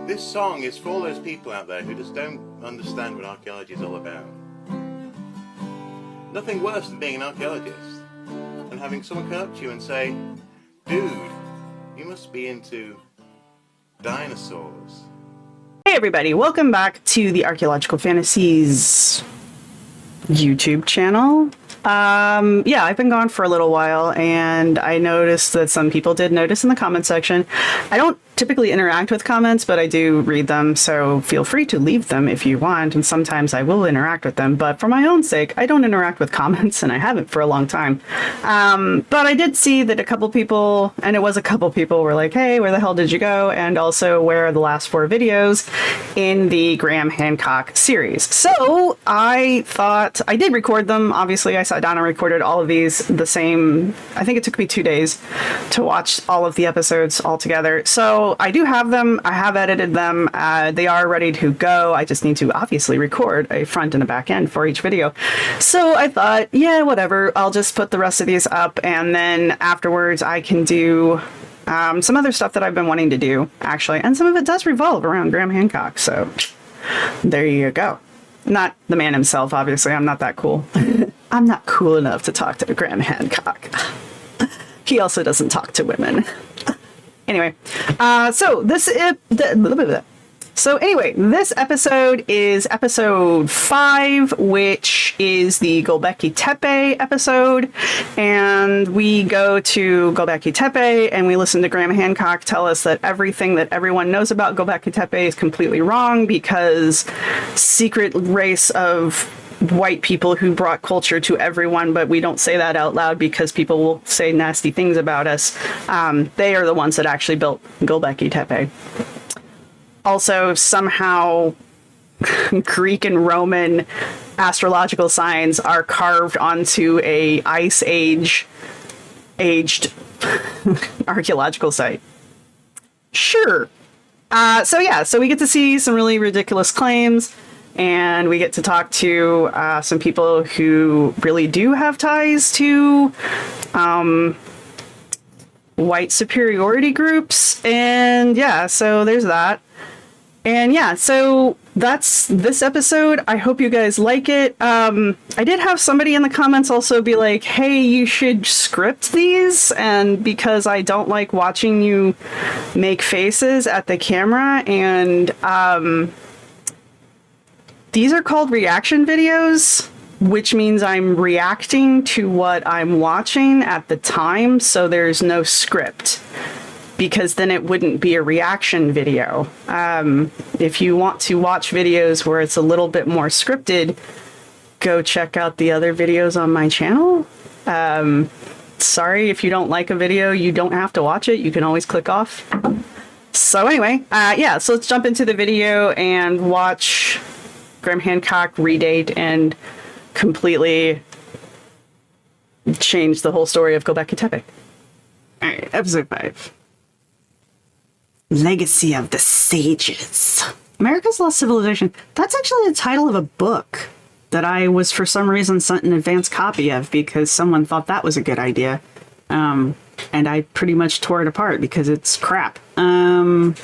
This song is for all those people out there who just don't understand what archaeology is all about. Nothing worse than being an archaeologist and having someone come up to you and say, "Dude, you must be into dinosaurs." Hey everybody, welcome back to the Archaeological Fantasies YouTube channel. Yeah, I've been gone for a little while, and I noticed that some people did notice in the comment section. I don't typically interact with comments, but I do read them, so feel free to leave them if you want, and sometimes I will interact with them, but for my own sake, I don't interact with comments, and I haven't for a long time. But I did see that a couple people, and it was a couple people, were like, hey, where the hell did you go? And also, where are the last 4 videos in the Graham Hancock series? So I thought, I did record them, obviously. I sat down and recorded all of these the same, I think it took me 2 days to watch all of the episodes all together. So I do have them. I have edited them. They are ready to go. I just need to obviously record a front and a back end for each video. So I thought, yeah, whatever. I'll just put the rest of these up, and then afterwards I can do some other stuff that I've been wanting to do, actually. And some of it does revolve around Graham Hancock. So there you go. Not the man himself, obviously. I'm not that cool. I'm not cool enough to talk to Graham Hancock. He also doesn't talk to women. Anyway, this episode is episode 5, which is the Gobekli Tepe episode, and we go to Gobekli Tepe and we listen to Graham Hancock tell us that everything that everyone knows about Gobekli Tepe is completely wrong because secret race of white people who brought culture to everyone, but we don't say that out loud because people will say nasty things about us. They are the ones that actually built Gobekli Tepe. Also, somehow Greek and Roman astrological signs are carved onto a ice age aged archaeological site. Sure. So we get to see some really ridiculous claims. And we get to talk to some people who really do have ties to white superiority groups. And yeah, so there's that. And yeah, so that's this episode. I hope you guys like it. I did have somebody in the comments also be like, hey, you should script these. And because I don't like watching you make faces at the camera, and these are called reaction videos, which means I'm reacting to what I'm watching at the time, so there's no script, because then it wouldn't be a reaction video. If you want to watch videos where it's a little bit more scripted, go check out the other videos on my channel. Sorry, if you don't like a video, you don't have to watch it. You can always click off. So anyway, yeah, so let's jump into the video and watch Graham Hancock redate and completely change the whole story of Gobekli Tepe. Alright, episode 5. Legacy of the Sages. America's Lost Civilization. That's actually the title of a book that I was for some reason sent an advance copy of because someone thought that was a good idea. And I pretty much tore it apart because it's crap. But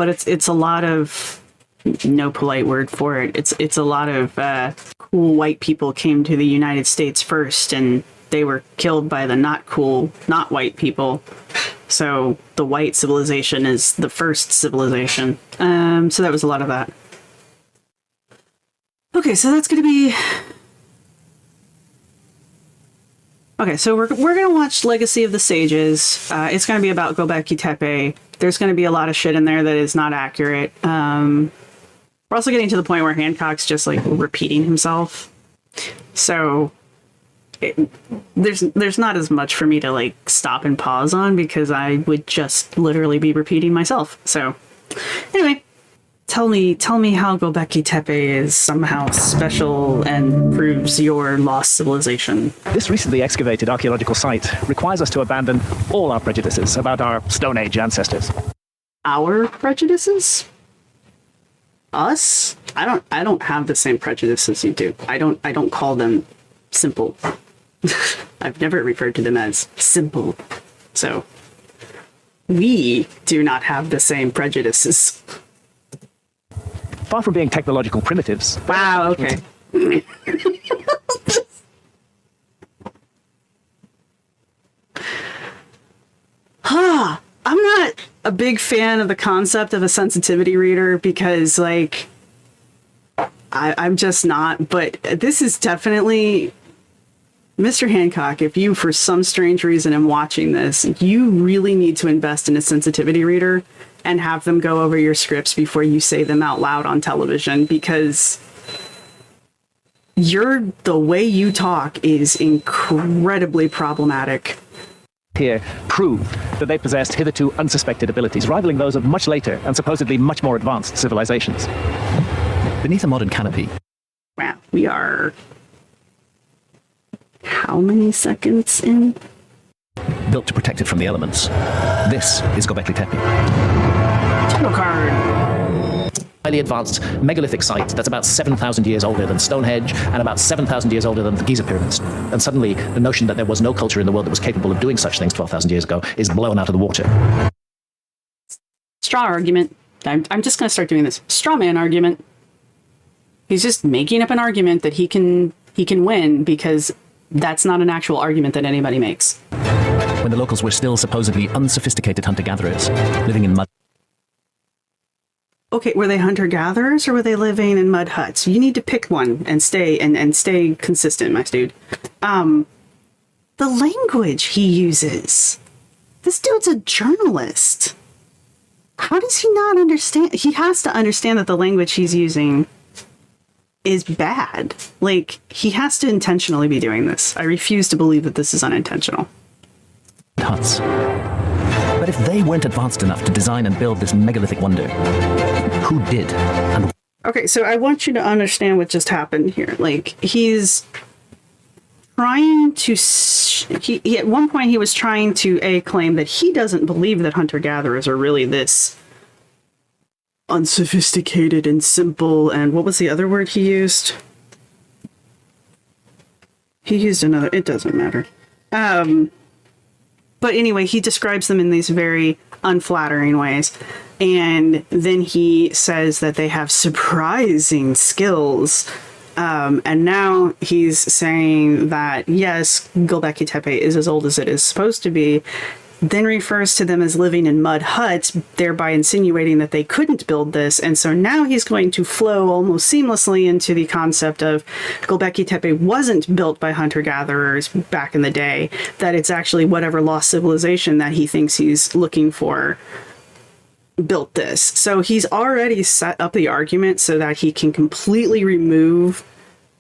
it's a lot of, no polite word for it. It's a lot of cool white people came to the United States first, and they were killed by the not cool, not white people. So the white civilization is the first civilization. So that was a lot of that. Okay, so that's gonna be. Okay, so we're gonna watch Legacy of the Sages. It's gonna be about Gobekli Tepe. There's gonna be a lot of shit in there that is not accurate. We're also getting to the point where Hancock's just like repeating himself. So there's not as much for me to like stop and pause on because I would just literally be repeating myself. So anyway, tell me how Gobekli Tepe is somehow special and proves your lost civilization. This recently excavated archaeological site requires us to abandon all our prejudices about our Stone Age ancestors. Our prejudices? Us? I don't have the same prejudices you do. I don't call them simple. I've never referred to them as simple. So We do not have the same prejudices. Far from being technological primitives. Wow, okay. I'm not a big fan of the concept of a sensitivity reader because, like, I'm just not. But this is definitely, Mr. Hancock, if you, for some strange reason, am watching this, you really need to invest in a sensitivity reader and have them go over your scripts before you say them out loud on television, because the way you talk is incredibly problematic. Here prove that they possessed hitherto unsuspected abilities, rivaling those of much later and supposedly much more advanced civilizations. Beneath a modern canopy, Wow, we are how many seconds in? built to protect it from the elements, this is Gobekli Tepe. Title card. Highly advanced megalithic site that's about 7,000 years older than Stonehenge and about 7,000 years older than the Giza pyramids. And suddenly, the notion that there was no culture in the world that was capable of doing such things 12,000 years ago is blown out of the water. Straw argument. I'm just going to start doing this. Straw man argument. He's just making up an argument that he can win because that's not an actual argument that anybody makes. When the locals were still supposedly unsophisticated hunter-gatherers, living in mud. Okay, were they hunter-gatherers or were they living in mud huts? You need to pick one and stay consistent, my dude. The language he uses. This dude's a journalist. How does he not understand? He has to understand that the language he's using is bad. Like, he has to intentionally be doing this. I refuse to believe that this is unintentional. Huts. But if they weren't advanced enough to design and build this megalithic wonder, who did? And Okay, so I want you to understand what just happened here. Like, he's trying to... He at one point, he was trying to, claim that he doesn't believe that hunter-gatherers are really this unsophisticated and simple, and what was the other word he used? He used another... It doesn't matter. But anyway, he describes them in these very unflattering ways. And then he says that they have surprising skills. And now he's saying that, yes, Gobekli Tepe is as old as it is supposed to be. Then refers to them as living in mud huts, thereby insinuating that they couldn't build this. And so now he's going to flow almost seamlessly into the concept of Gobekli Tepe wasn't built by hunter-gatherers back in the day, that it's actually whatever lost civilization that he thinks he's looking for built this. So he's already set up the argument so that he can completely remove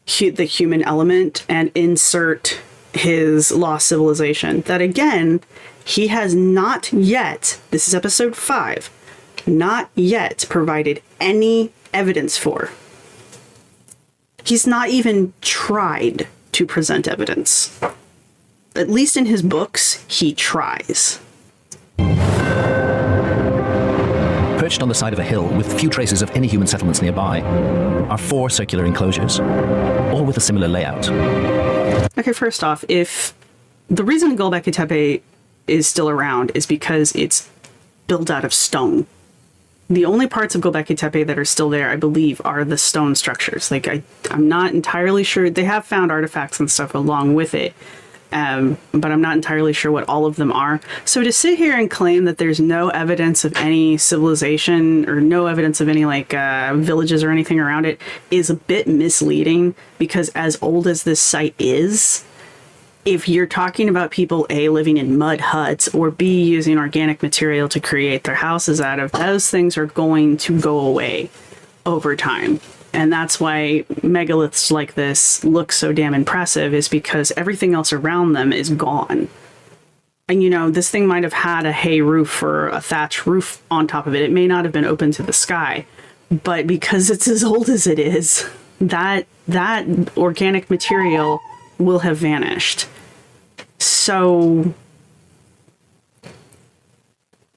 the human element and insert his lost civilization. That again, he has not yet, this is episode 5, not yet provided any evidence for. He's not even tried to present evidence. At least in his books, he tries. perched on the side of a hill with few traces of any human settlements nearby are 4 circular enclosures, all with a similar layout. Okay, first off, if the reason Gobekli Tepe is still around is because it's built out of stone. The only parts of Gobekli Tepe that are still there, I believe, are the stone structures. Like, I'm not entirely sure. They have found artifacts and stuff along with it, but I'm not entirely sure what all of them are. So to sit here and claim that there's no evidence of any civilization or no evidence of any, like, villages or anything around it is a bit misleading, because as old as this site is, if you're talking about people, A, living in mud huts, or B, using organic material to create their houses out of, those things are going to go away over time. And that's why megaliths like this look so damn impressive, is because everything else around them is gone. And, you know, this thing might have had a hay roof or a thatch roof on top of it. It may not have been open to the sky, but because it's as old as it is, that organic material will have vanished. So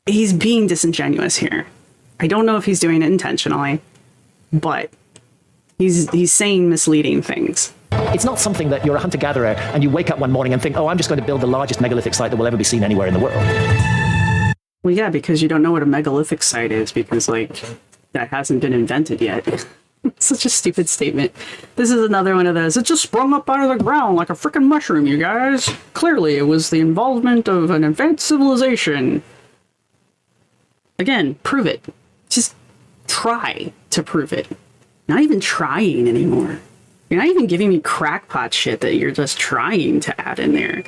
he's being disingenuous here. I don't know if he's doing it intentionally, but he's saying misleading things. It's not something that you're a hunter-gatherer and you wake up one morning and think, oh, I'm just going to build the largest megalithic site that will ever be seen anywhere in the world. Well, yeah, because you don't know what a megalithic site is, because, like, that hasn't been invented yet. Such a stupid statement. This is another one of those. It just sprung up out of the ground like a freaking mushroom, you guys. Clearly, it was the involvement of an advanced civilization. Again, prove it. Just try to prove it. Not even trying anymore. You're not even giving me crackpot shit that you're just trying to add in there.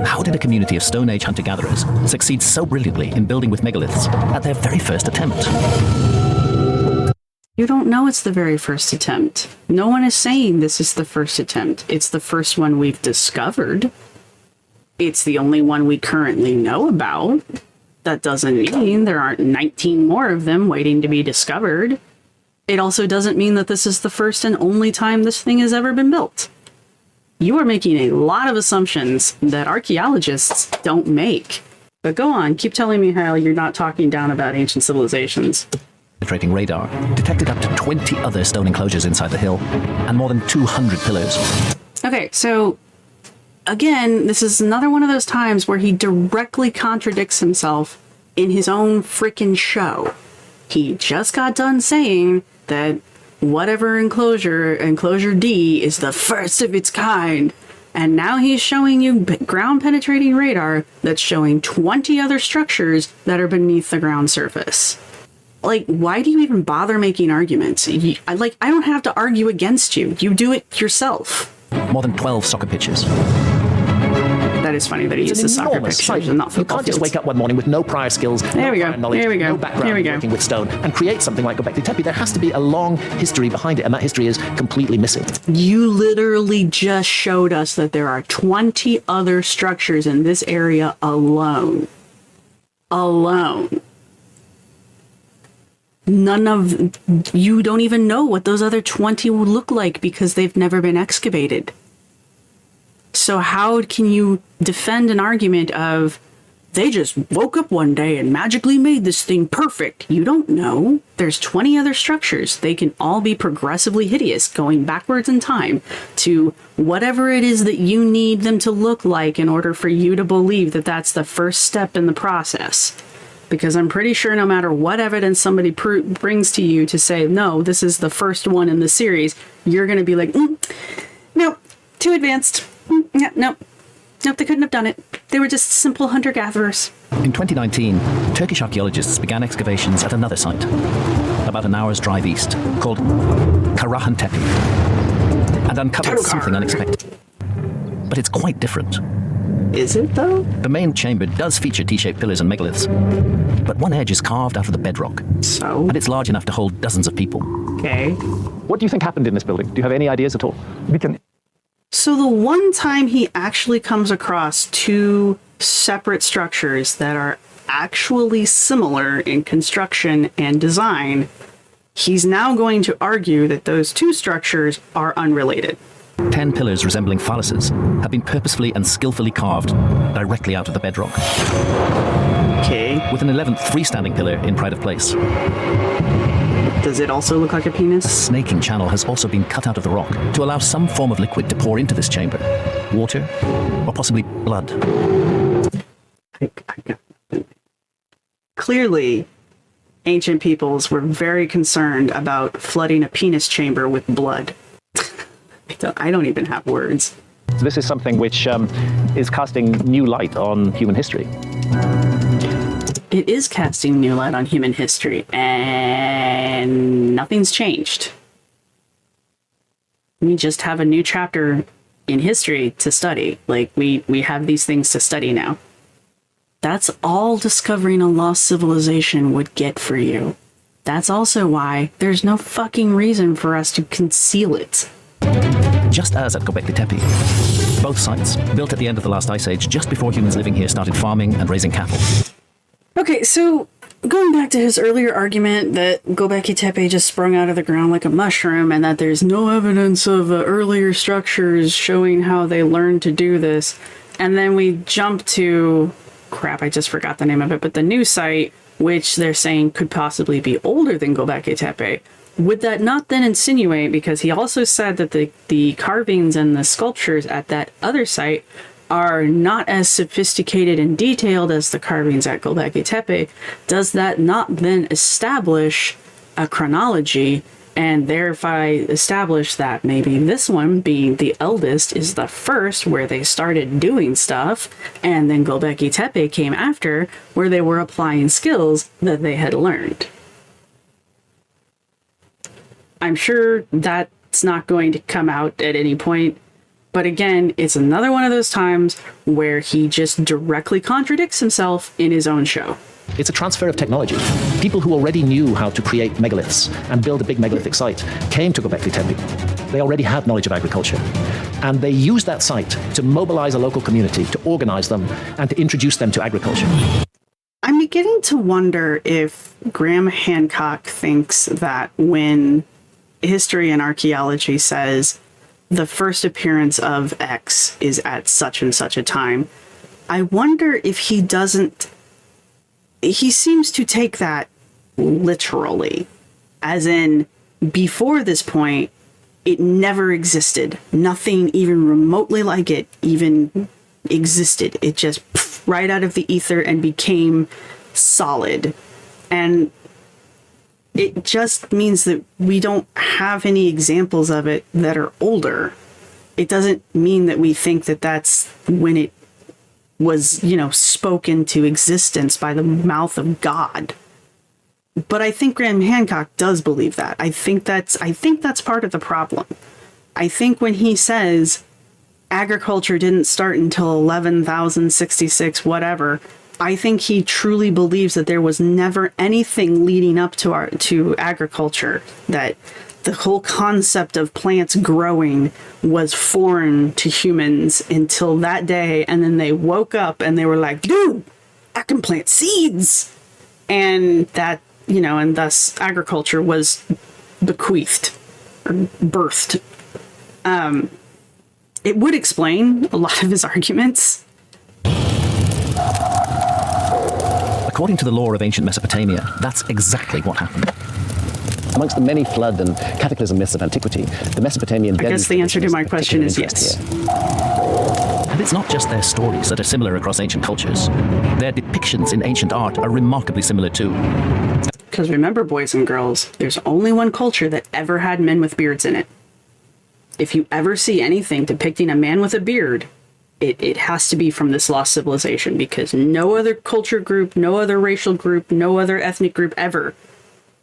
How did a community of Stone Age hunter-gatherers succeed so brilliantly in building with megaliths at their very first attempt? You don't know it's the very first attempt. No one is saying this is the first attempt. It's the first one we've discovered. It's the only one we currently know about. That doesn't mean there aren't 19 more of them waiting to be discovered. It also doesn't mean that this is the first and only time this thing has ever been built. You are making a lot of assumptions that archaeologists don't make. But go on, keep telling me how you're not talking down about ancient civilizations. Penetrating radar detected up to 20 other stone enclosures inside the hill and more than 200 pillars. Okay, so again, this is another one of those times where he directly contradicts himself in his own freaking show. He just got done saying that whatever enclosure D, is the first of its kind. And now he's showing you ground penetrating radar that's showing 20 other structures that are beneath the ground surface. Like, why do you even bother making arguments? I don't have to argue against you. You do it yourself. More than 12 soccer pitches. That is funny that he uses soccer pictures and not You football can't just fields. wake up one morning with no prior skills, There we go. prior knowledge, There we go. no background There we go. working with stone, and create something like Gobekli Tepe. There has to be a long history behind it, and that history is completely missing. You literally just showed us that there are 20 other structures in this area alone. Alone. You don't even know what those other 20 would look like because they've never been excavated. So how can you defend an argument of, they just woke up one day and magically made this thing perfect? You don't know. There's 20 other structures. They can all be progressively hideous, going backwards in time to whatever it is that you need them to look like in order for you to believe that that's the first step in the process. Because I'm pretty sure no matter what evidence somebody brings to you to say, no, this is the first one in the series, you're going to be like, nope, too advanced. Yeah, nope, they couldn't have done it. They were just simple hunter-gatherers. In 2019, Turkish archaeologists began excavations at another site, about an hour's drive east, called Karahan Tepe, and uncovered something unexpected. But it's quite different. Is it, though? The main chamber does feature T-shaped pillars and megaliths, but one edge is carved out of the bedrock, So? and it's large enough to hold dozens of people. Okay. What do you think happened in this building? Do you have any ideas at all? So the one time he actually comes across two separate structures that are actually similar in construction and design, he's now going to argue that those two structures are unrelated. 10 pillars resembling phalluses have been purposefully and skillfully carved directly out of the bedrock, Okay. with an 11th freestanding pillar in pride of place. Does it also look like a penis? Snaking channel has also been cut out of the rock to allow some form of liquid to pour into this chamber. Water, or possibly blood. Clearly, ancient peoples were very concerned about flooding a penis chamber with blood. I don't even have words. So this is something which is casting new light on human history. It is casting new light on human history, and nothing's changed. We just have a new chapter in history to study. Like, we have these things to study now. That's all discovering a lost civilization would get for you. That's also why there's no fucking reason for us to conceal it. Just as at Gobekli Tepe, both sites built at the end of the last ice age, just before humans living here started farming and raising cattle. Okay, so going back to his earlier argument that Gobekli Tepe just sprung out of the ground like a mushroom and that there's no evidence of earlier structures showing how they learned to do this, and then we jump to, crap, I just forgot the name of it, but the new site, which they're saying could possibly be older than Gobekli Tepe. Would that not then insinuate, because he also said that the carvings and the sculptures at that other site are not as sophisticated and detailed as the carvings at Gobekli Tepe, does that not then establish a chronology and thereby establish that maybe this one, being the eldest, is the first where they started doing stuff, and then Gobekli Tepe came after, where they were applying skills that they had learned? I'm sure that's not going to come out at any point, but again, it's another one of those times where he just directly contradicts himself in his own show. It's a transfer of technology. People who already knew how to create megaliths and build a big megalithic site came to Göbekli Tepe. They already had knowledge of agriculture. And they used that site to mobilize a local community, to organize them, and to introduce them to agriculture. I'm beginning to wonder if Graham Hancock thinks that when history and archaeology says the first appearance of X is at such and such a time, I wonder if he doesn't. He seems to take that literally, as in, before this point, it never existed. Nothing even remotely like it even existed. It just right out of the ether and became solid. And it just means that we don't have any examples of it that are older. It doesn't mean that we think that that's when it was, spoken to existence by the mouth of God. But I think Graham Hancock does believe that. I think that's part of the problem. I think when he says agriculture didn't start until 11,066 whatever, I think he truly believes that there was never anything leading up to agriculture, that the whole concept of plants growing was foreign to humans until that day, and then they woke up and they were like, dude, I can plant seeds! And that, and thus agriculture was bequeathed, or birthed. It would explain a lot of his arguments. According to the lore of ancient Mesopotamia, that's exactly what happened. Amongst the many flood and cataclysm myths of antiquity, the Mesopotamian... I guess the answer to my question is yes. And it's not just their stories that are similar across ancient cultures. Their depictions in ancient art are remarkably similar too. Because remember, boys and girls, there's only one culture that ever had men with beards in it. If you ever see anything depicting a man with a beard, it has to be from this lost civilization, because no other culture group, no other racial group, no other ethnic group ever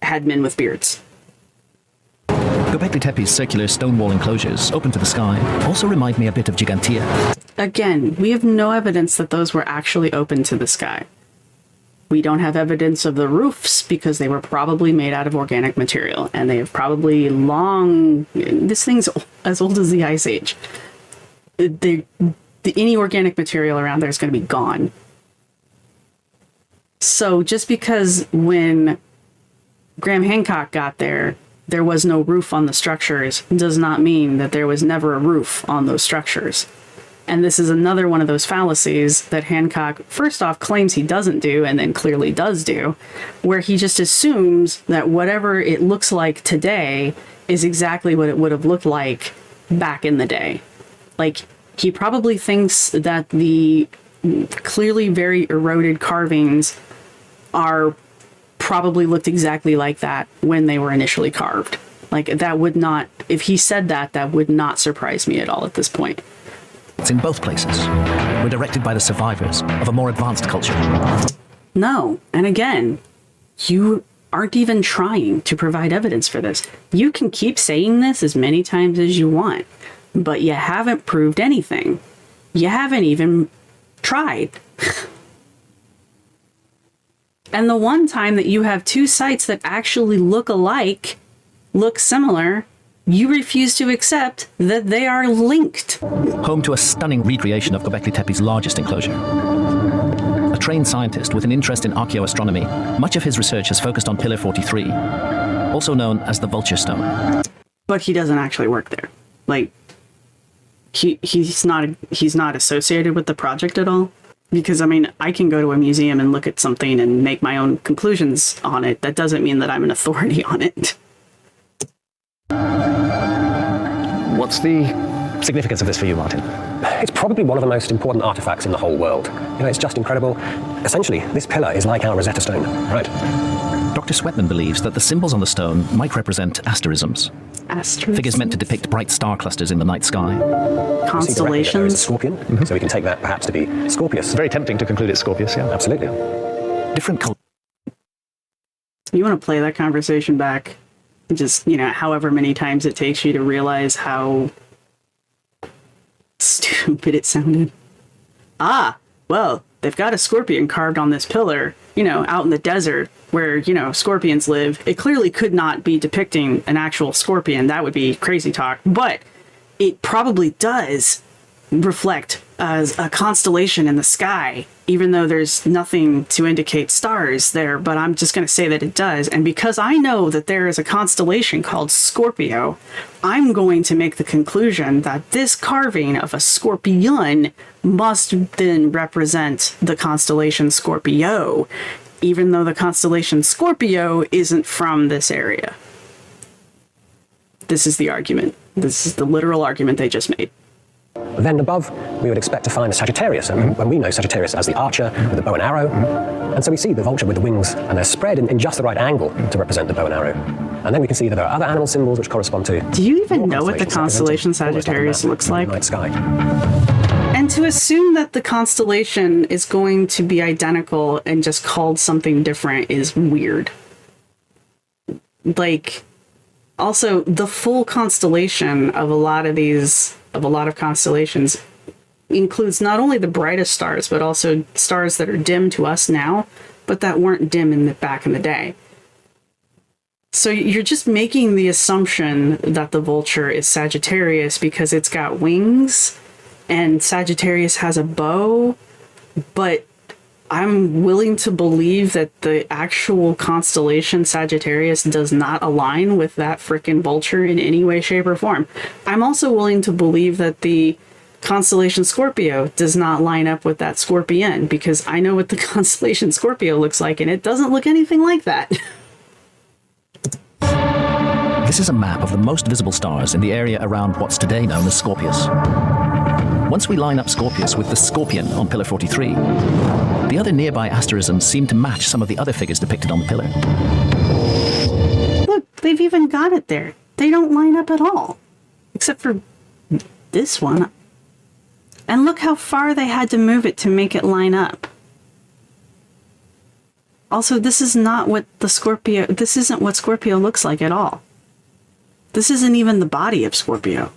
had men with beards. Göbekli Tepe's circular stone wall enclosures, open to the sky, also remind me a bit of Gigantia. Again, we have no evidence that those were actually open to the sky. We don't have evidence of the roofs because they were probably made out of organic material, and they have probably this thing's as old as the Ice Age. Any organic material around there is going to be gone. So just because when Graham Hancock got there was no roof on the structures, does not mean that there was never a roof on those structures. And this is another one of those fallacies that Hancock, first off, claims he doesn't do, and then clearly does do, where he just assumes that whatever it looks like today is exactly what it would have looked like back in the day. Like, he probably thinks that the clearly very eroded carvings are probably looked exactly like that when they were initially carved. Like, that would not, if he said that, that would not surprise me at all at this point. It's in both places. We're directed by the survivors of a more advanced culture. No, and again, you aren't even trying to provide evidence for this. You can keep saying this as many times as you want, but you haven't proved anything. You haven't even tried. And the one time that you have two sites that actually look alike, look similar, you refuse to accept that they are linked. Home to a stunning recreation of Göbekli Tepe's largest enclosure. A trained scientist with an interest in archaeoastronomy, much of his research has focused on Pillar 43, also known as the Vulture Stone. But he doesn't actually work there. Like, he's not associated with the project at all. Because, I mean, I can go to a museum and look at something and make my own conclusions on it. That doesn't mean that I'm an authority on it. What's the significance of this for you, Martin? It's probably one of the most important artifacts in the whole world. It's just incredible. Essentially, this pillar is like our Rosetta Stone, right? Dr. Sweatman believes that the symbols on the stone might represent asterisms. Asterisms. Figures meant to depict bright star clusters in the night sky. Constellations. There is a scorpion, so we can take that perhaps to be Scorpius. It's very tempting to conclude it's Scorpius, yeah. Absolutely. Different cultures. You want to play that conversation back, just, however many times it takes you to realize how stupid it sounded. Well, they've got a scorpion carved on this pillar, out in the desert where, scorpions live. It clearly could not be depicting an actual scorpion. That would be crazy talk. But it probably does reflect as a constellation in the sky, even though there's nothing to indicate stars there. But I'm just going to say that it does. And because I know that there is a constellation called Scorpio, I'm going to make the conclusion that this carving of a scorpion must then represent the constellation Scorpio, even though the constellation Scorpio isn't from this area. This is the argument. This is the literal argument they just made. Then above, we would expect to find a Sagittarius, and when we know Sagittarius as the archer with the bow and arrow, and so we see the vulture with the wings, and they're spread in just the right angle to represent the bow and arrow. And then we can see that there are other animal symbols which correspond to... Do you even know what the constellation Sagittarius looks like? Night sky. And to assume that the constellation is going to be identical and just called something different is weird. Also, the full constellation of a lot of constellations includes not only the brightest stars, but also stars that are dim to us now, but that weren't dim back in the day. So you're just making the assumption that the vulture is Sagittarius because it's got wings and Sagittarius has a bow, but I'm willing to believe that the actual constellation Sagittarius does not align with that frickin' vulture in any way, shape, or form. I'm also willing to believe that the constellation Scorpio does not line up with that scorpion, because I know what the constellation Scorpio looks like, and it doesn't look anything like that. This is a map of the most visible stars in the area around what's today known as Scorpius. Once we line up Scorpius with the scorpion on pillar 43, the other nearby asterisms seem to match some of the other figures depicted on the pillar. Look, they've even got it there. They don't line up at all. Except for this one. And look how far they had to move it to make it line up. Also, this is not what this isn't what Scorpio looks like at all. This isn't even the body of Scorpio.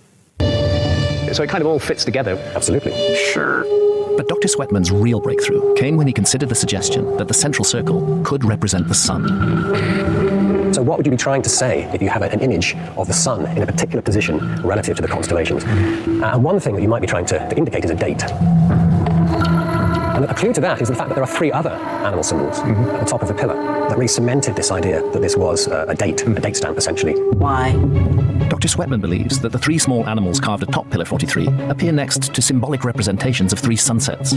So it kind of all fits together. Absolutely. Sure. But Dr. Sweatman's real breakthrough came when he considered the suggestion that the central circle could represent the sun. So what would you be trying to say if you have an image of the sun in a particular position relative to the constellations? And one thing that you might be trying to indicate is a date. And a clue to that is the fact that there are 3 other animal symbols at the top of the pillar that really cemented this idea that this was a date stamp, essentially. Why? Dr. Sweatman believes that the 3 small animals carved atop pillar 43 appear next to symbolic representations of 3 sunsets.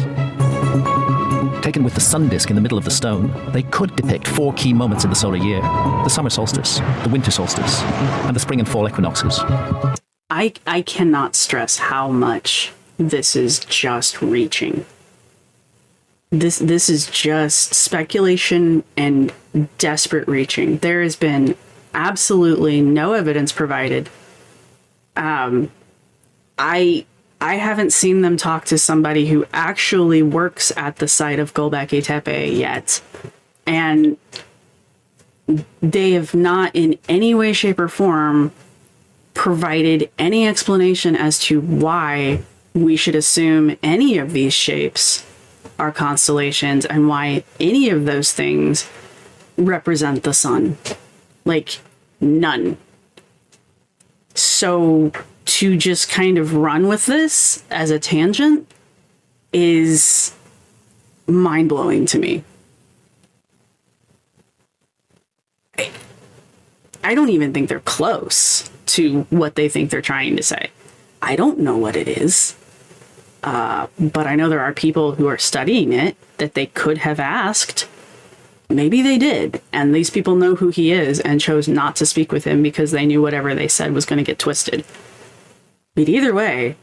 Taken with the sun disk in the middle of the stone, they could depict 4 key moments in the solar year: the summer solstice, the winter solstice, and the spring and fall equinoxes. I cannot stress how much this is just reaching. This is just speculation and desperate reaching. There has been absolutely no evidence provided. I haven't seen them talk to somebody who actually works at the site of Gobekli Tepe yet. And they have not in any way, shape, or form provided any explanation as to why we should assume any of these shapes are constellations and why any of those things represent the sun. None. So to just kind of run with this as a tangent is mind-blowing to me. I don't even think they're close to what they think they're trying to say. I don't know what it is. But I know there are people who are studying it that they could have asked. Maybe they did, and these people know who he is and chose not to speak with him because they knew whatever they said was going to get twisted. But either way,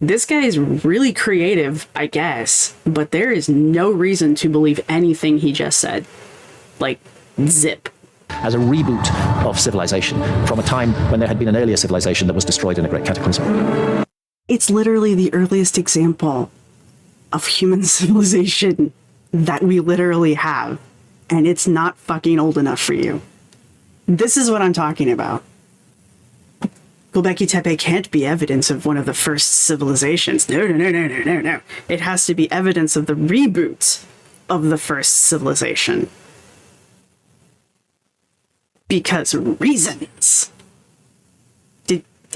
This guy is really creative, I guess, but there is no reason to believe anything he just said. Like, zip. As a reboot of civilization from a time when there had been an earlier civilization that was destroyed in a great cataclysm. It's literally the earliest example of human civilization that we literally have, and it's not fucking old enough for you. This is what I'm talking about. Gobekli Tepe can't be evidence of one of the first civilizations. No. It has to be evidence of the reboot of the first civilization. Because reasons.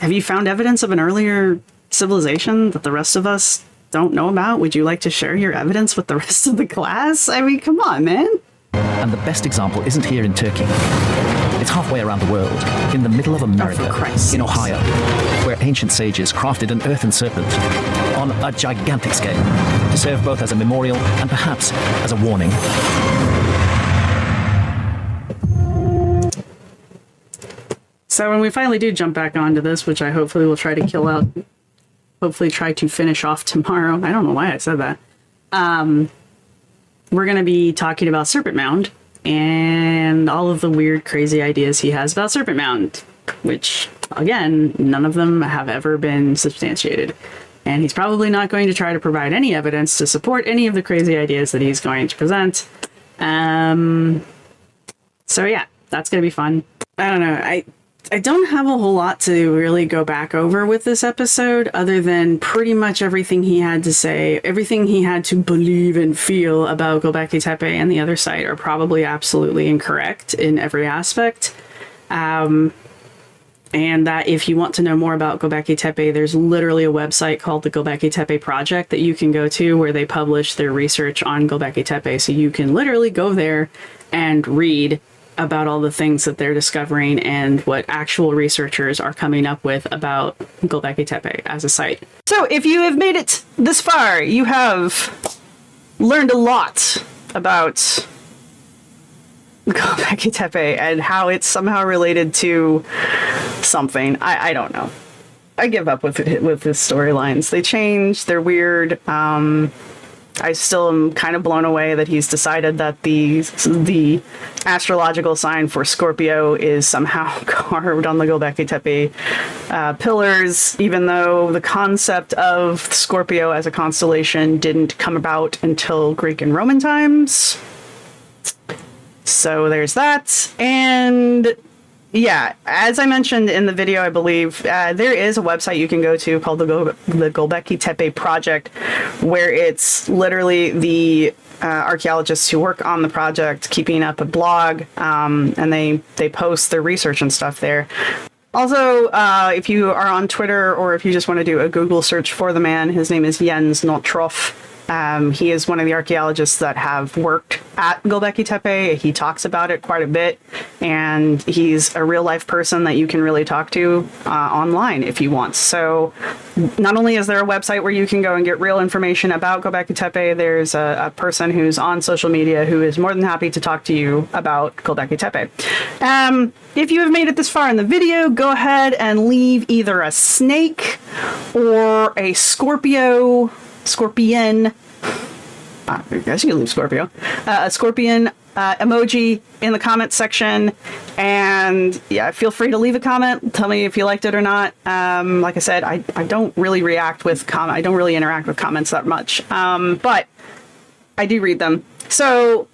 Have you found evidence of an earlier civilization that the rest of us don't know about? Would you like to share your evidence with the rest of the class? I mean, come on, man. And the best example isn't here in Turkey. It's halfway around the world, in the middle of America, in Ohio, where ancient sages crafted an earthen serpent on a gigantic scale to serve both as a memorial and perhaps as a warning. So when we finally do jump back onto this, which I hopefully will try to kill out, hopefully try to finish off tomorrow. I don't know why I said that. We're going to be talking about Serpent Mound and all of the weird, crazy ideas he has about Serpent Mound, which, again, none of them have ever been substantiated. And he's probably not going to try to provide any evidence to support any of the crazy ideas that he's going to present. So yeah, that's going to be fun. I don't know. I don't have a whole lot to really go back over with this episode, other than pretty much everything he had to say, everything he had to believe and feel about Gobekli Tepe and the other site are probably absolutely incorrect in every aspect. And that if you want to know more about Gobekli Tepe, there's literally a website called the Gobekli Tepe Project that you can go to where they publish their research on Gobekli Tepe. So you can literally go there and read about all the things that they're discovering and what actual researchers are coming up with about Gobekli Tepe as a site. So if you have made it this far, you have learned a lot about Gobekli Tepe and how it's somehow related to something. I don't know. I give up with his storylines. They change, they're weird. I still am kind of blown away that he's decided that the astrological sign for Scorpio is somehow carved on the Gobekli Tepe pillars, even though the concept of Scorpio as a constellation didn't come about until Greek and Roman times. So there's that. And yeah, as I mentioned in the video, I believe, there is a website you can go to called the Gobekli Tepe Project, where it's literally the archaeologists who work on the project keeping up a blog, and they post their research and stuff there. Also, if you are on Twitter or if you just want to do a Google search for the man, his name is Jens Notroff. He is one of the archaeologists that have worked at Gobekli Tepe. He talks about it quite a bit, and he's a real-life person that you can really talk to online if you want. So not only is there a website where you can go and get real information about Gobekli Tepe, there's a person who's on social media who is more than happy to talk to you about Gobekli Tepe. If you have made it this far in the video, go ahead and leave either a snake or a scorpion, I guess you can leave Scorpio, a scorpion emoji in the comment section, and yeah, feel free to leave a comment. Tell me if you liked it or not. Like I said, I don't really interact with comments that much, but I do read them. So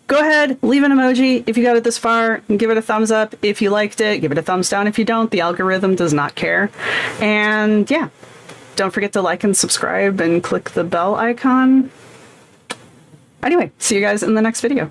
go ahead, leave an emoji if you got it this far, and give it a thumbs up if you liked it. Give it a thumbs down if you don't. The algorithm does not care. And yeah, don't forget to like and subscribe and click the bell icon. Anyway, see you guys in the next video.